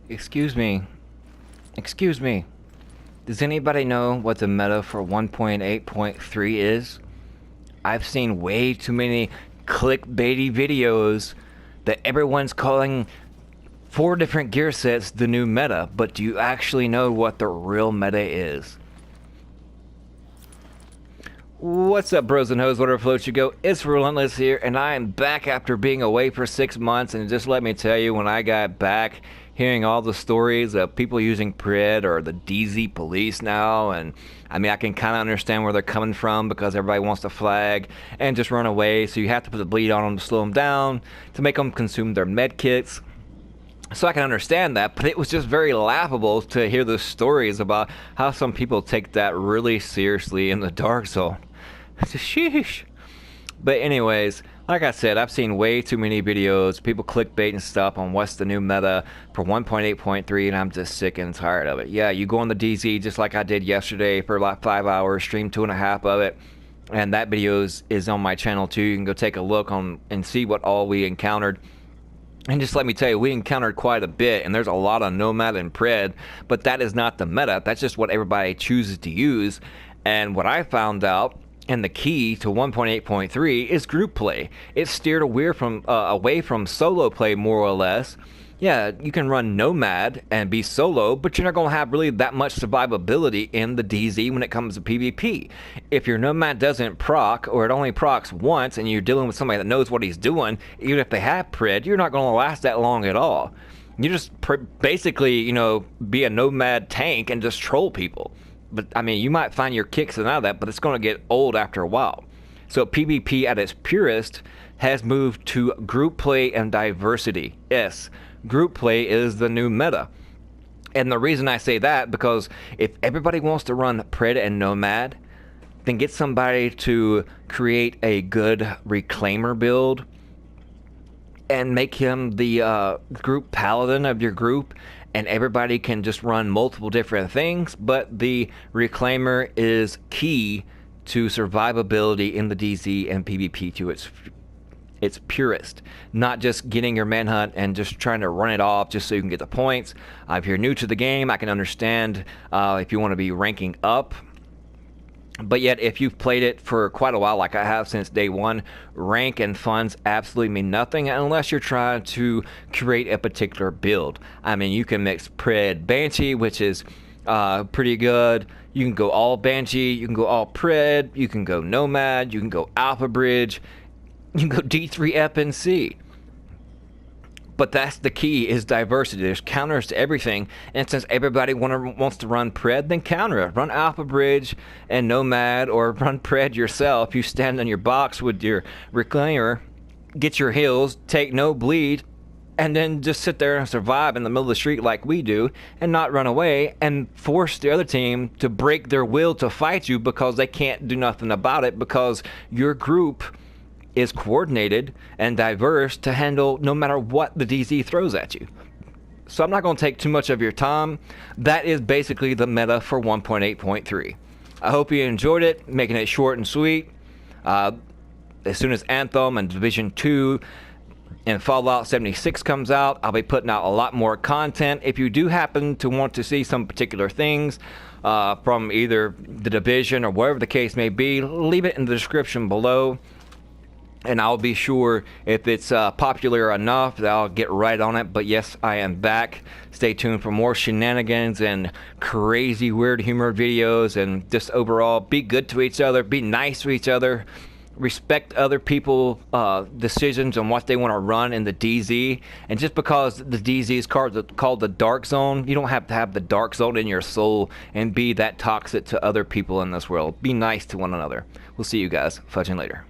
Excuse me. Excuse me. Does anybody know what the meta for 1.8.3 is? I've seen way too many clickbaity videos that everyone's calling 4 different gear sets the new meta, but do you actually know what the real meta is? What's up, bros and hoes, whatever floats you go? It's Relentless here, and I am back after being away for 6 months, and just let me tell you, when I got back, hearing all the stories of people using Pred or the DZ police now, and I mean, I can kind of understand where they're coming from because everybody wants to flag and just run away, so you have to put the bleed on them to slow them down, to make them consume their med kits. So I can understand that, but it was just very laughable to hear the stories about how some people take that really seriously in the Dark Zone. Sheesh. But anyways, like I said, I've seen way too many videos, people clickbait and stuff on what's the new meta for 1.8.3, and I'm just sick and tired of it. Yeah, you go on the DZ just like I did yesterday for like 5 hours, streamed 2.5 of it, and that video is on my channel too. You can go take a look on and see what all we encountered. And just let me tell you, we encountered quite a bit, and there's a lot of Nomad and Pred, but that is not the meta. That's just what everybody chooses to use. And what I found out, and the key to 1.8.3 is group play. It's steered away from solo play, more or less. Yeah, you can run Nomad and be solo, but you're not going to have really that much survivability in the DZ when it comes to PvP. If your Nomad doesn't proc, or it only procs once, and you're dealing with somebody that knows what he's doing, even if they have Pred, you're not going to last that long at all. You just basically, you know, be a Nomad tank and just troll people. But, I mean, you might find your kicks and out of that, but it's going to get old after a while. So PvP at its purest has moved to group play and diversity. Yes, group play is the new meta. And the reason I say that, because if everybody wants to run Pred and Nomad, then get somebody to create a good Reclaimer build and make him the group paladin of your group, and everybody can just run multiple different things, but the Reclaimer is key to survivability in the DZ and PvP to its purest. Not just getting your manhunt and just trying to run it off just so you can get the points. If you're new to the game, I can understand if you want to be ranking up. But yet, if you've played it for quite a while, like I have since day one, rank and funds absolutely mean nothing unless you're trying to create a particular build. I mean, you can mix Pred Banshee, which is pretty good. You can go all Banshee, you can go all Pred, you can go Nomad, you can go Alpha Bridge, you can go D3 FNC. But that's the key, is diversity. There's counters to everything, and since everybody wants to run Pred, then counter it. Run Alpha Bridge and Nomad, or run Pred yourself. You stand on your box with your Reclaimer, get your heals, take no bleed, and then just sit there and survive in the middle of the street like we do, and not run away, and force the other team to break their will to fight you because they can't do nothing about it, because your group is coordinated and diverse to handle no matter what the DZ throws at you. So I'm not going to take too much of your time. That is basically the meta for 1.8.3. I hope you enjoyed it, making it short and sweet. As soon as Anthem and Division 2 and Fallout 76 comes out, I'll be putting out a lot more content. If you do happen to want to see some particular things from either the Division or wherever the case may be, leave it in the description below, and I'll be sure, if it's popular enough, that I'll get right on it. But yes, I am back. Stay tuned for more shenanigans and crazy weird humor videos, and just overall, be good to each other, be nice to each other, respect other people's decisions on what they want to run in the DZ. And just because the DZ is called the Dark Zone, you don't have to have the Dark Zone in your soul and be that toxic to other people in this world. Be nice to one another. We'll see you guys. Fudging later.